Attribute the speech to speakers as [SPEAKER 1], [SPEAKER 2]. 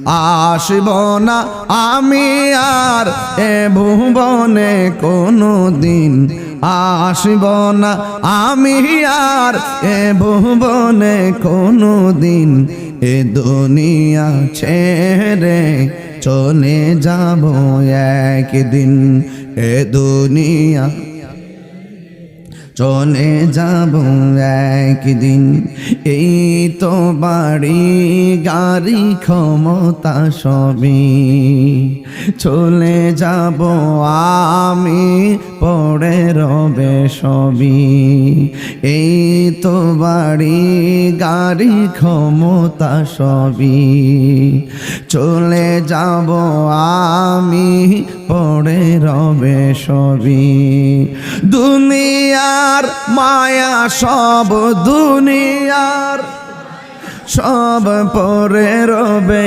[SPEAKER 1] আসব না আমি আর এ ভুবনে কোনো দিন, আসব না আমি আর এ ভুবনে কোনো দিন। এ দুনিয়া ছেড়ে চলে যাব একদিন, এ দুনিয়া চলে যাব একদিন। এই তো বাড়ি গাড়ি ক্ষমতা সবই চলে যাব আমি, পড়ে রবে সবই। এই তো বাড়ি গাড়ি ক্ষমতা সবই চলে যাব আমি, পড়ে রবে সবই। দুনিয়ার মায়া সব, দুনিয়ার সব পড়ে রবে।